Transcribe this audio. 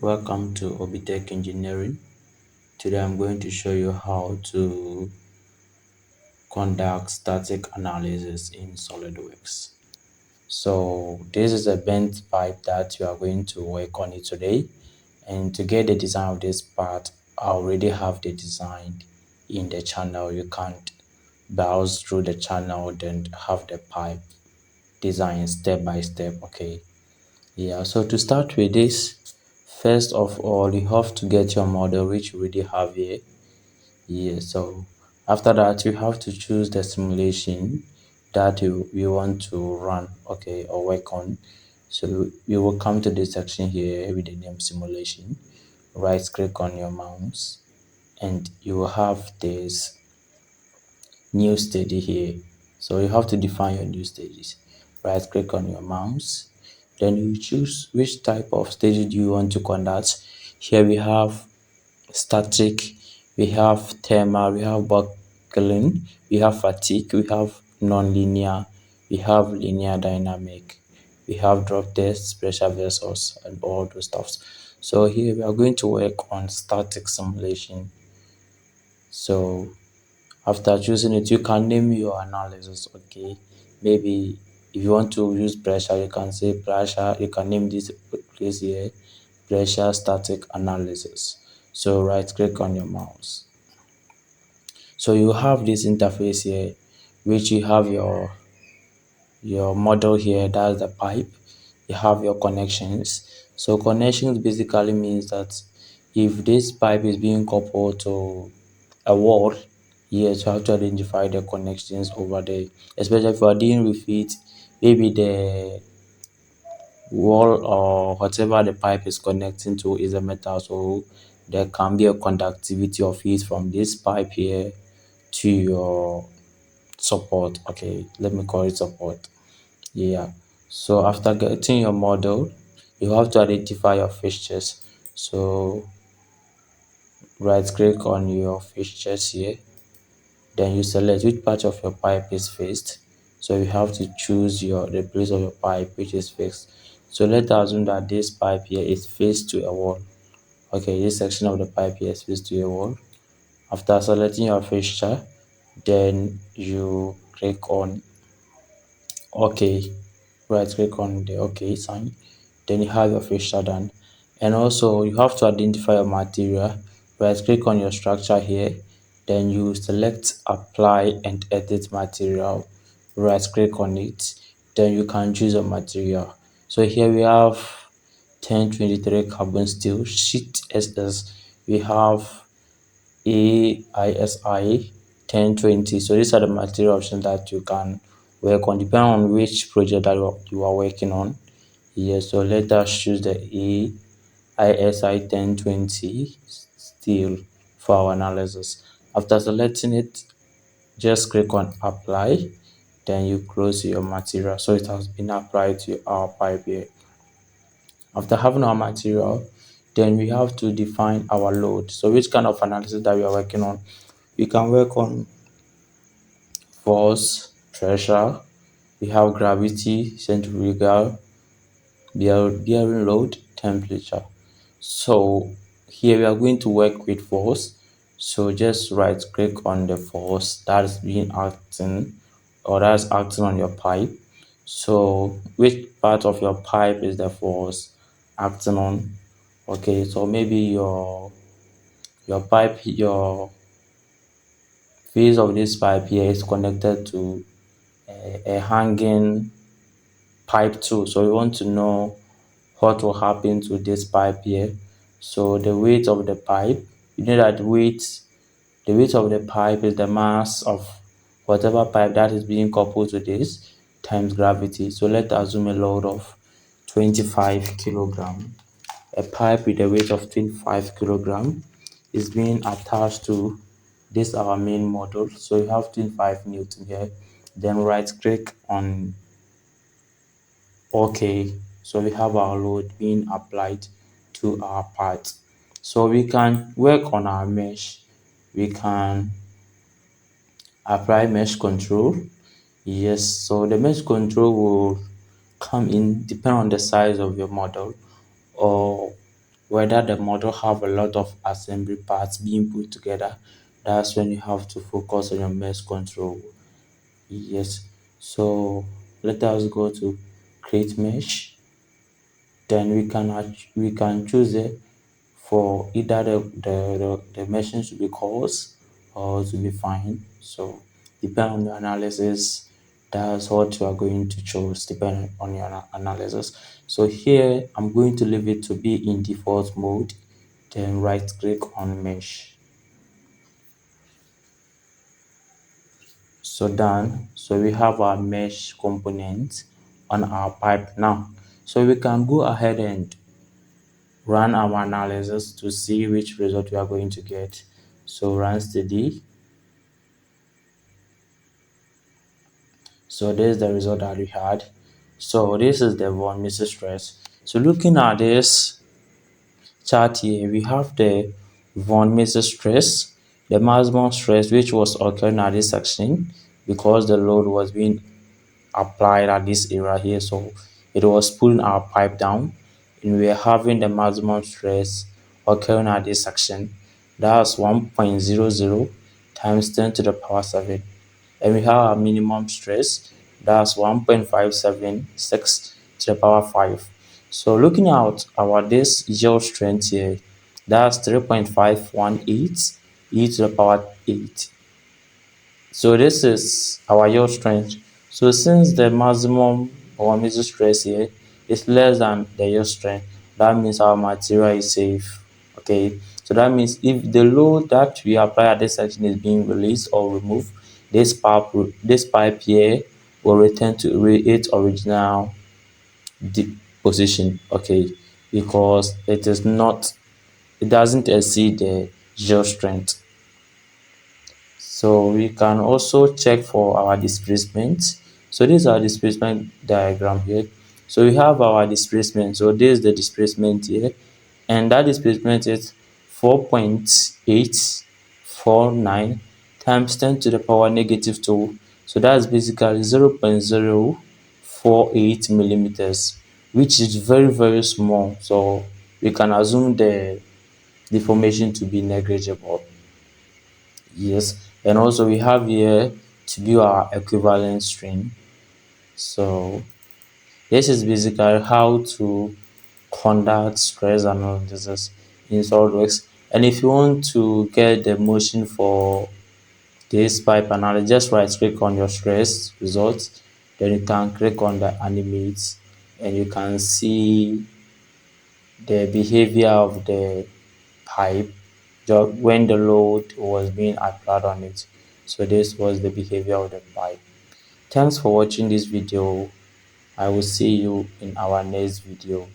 Welcome to Obitech Engineering. Today I'm going to show you how to conduct static analysis in SolidWorks. So this is a bent pipe that you are going to work on it today. And to get the design of this part, I already have the design in the channel. You can't browse through the channel then have the pipe design step by step. Okay. Yeah, so to start with this, first of all, you have to get your model, which you already have here. Yeah, so after that, you have to choose the simulation that you want to run, okay, or work on. So you will come to this section here with the name simulation. Right click on your mouse, and you will have this new study here. So you have to define your new stages. Right click on your mouse, then you choose which type of stage do you want to conduct. Here we have static, we have thermal, we have buckling, we have fatigue, we have non-linear, we have linear dynamic, we have drop tests, pressure vessels, and all those stuffs. So here we are going to work on static simulation. So after choosing it, you can name your analysis. Okay, maybe if you want to use pressure, you can say pressure. You can name this place here pressure static analysis. So right click on your mouse. So you have this interface here, which you have your model here. That's the pipe. You have your connections. So connections basically means that if this pipe is being coupled to a wall, yes, you have to identify the connections over there, especially if you are dealing with it, maybe the wall or whatever the pipe is connecting to is a metal, so there can be a conductivity of it from this pipe here to your support. Okay, let me call it support. Yeah, so after getting your model, you have to identify your fixtures. So right click on your fixtures here, then you select which part of your pipe is fixed. So you have to choose the place of your pipe which is fixed. So let's assume that this pipe here is fixed to a wall. Okay, this section of the pipe here is fixed to a wall. After selecting your fixture, then you click on OK. Right click on the OK sign. Then you have your fixture done. And also you have to identify your material. Right click on your structure here. Then you select apply and edit material. Right click on it. Then you can choose a material. So here we have 1023 carbon steel sheet SS. We have AISI 1020. So these are the material options that you can work on depending on which project that you are working on. Yes, so let us choose the AISI 1020 steel for our analysis. After selecting it, just click on apply, then you close your material. So it has been applied to our pipe here. After having our material, then we have to define our load. So which kind of analysis that we are working on? We can work on force, pressure, we have gravity, centrifugal, bearing load, temperature. So here we are going to work with force. So just right click on the force that is being acting or that's acting on your pipe. So which part of your pipe is the force acting on? Okay, so maybe your face of this pipe here is connected to a hanging pipe too. So we want to know what will happen to this pipe here. So the weight of the pipe, you know that the weight of the pipe is the mass of whatever pipe that is being coupled to this times gravity. So let's assume a load of 25 kilogram. A pipe with a weight of 25 kilogram is being attached to this our main model. So you have 25 newton here. Then right click on OK. So we have our load being applied to our part. So we can work on our mesh. We can apply mesh control. Yes, so the mesh control will come in depending on the size of your model, or whether the model have a lot of assembly parts being put together. That's when you have to focus on your mesh control. Yes. So let us go to create mesh. Then we can choose it for either the meshing to be coarse or to be fine. So depending on your analysis, that's what you are going to choose depending on your analysis. So here I'm going to leave it to be in default mode, then right click on mesh. So done. So we have our mesh component on our pipe now. So we can go ahead and run our analysis to see which result we are going to get. So run steady. So this is the result that we had. So this is the von Mises stress. So looking at this chart here, we have the von Mises stress, the maximum stress which was occurring at this section because the load was being applied at this area here. So it was pulling our pipe down and we are having the maximum stress occurring at this section. That's 1.00 times 10 to the power 7. And we have our minimum stress, that's 1.576 to the power 5. So looking at our this yield strength here, that's 3.518 e to the power 8. So this is our yield strength. So since the maximum or maximum stress here is less than the yield strength, that means our material is safe. Okay, so that means if the load that we apply at this section is being released or removed, this pipe here will return to its original position. Okay, because it doesn't exceed the yield strength. So we can also check for our displacement. So this is our displacement diagram here. So we have our displacement. So this is the displacement here. And that displacement is 4.849 times 10 to the power negative 2. So that's basically 0.048 millimeters, which is very, very small. So we can assume the deformation to be negligible. Yes, and also we have here to do our equivalent string. So this is basically how to conduct stress analysis in SolidWorks. And if you want to get the motion for this pipe analysis, just right click on your stress results, then you can click on the animate and you can see the behavior of the pipe when the load was being applied on it. So this was the behavior of the pipe. Thanks for watching this video. I will see you in our next video.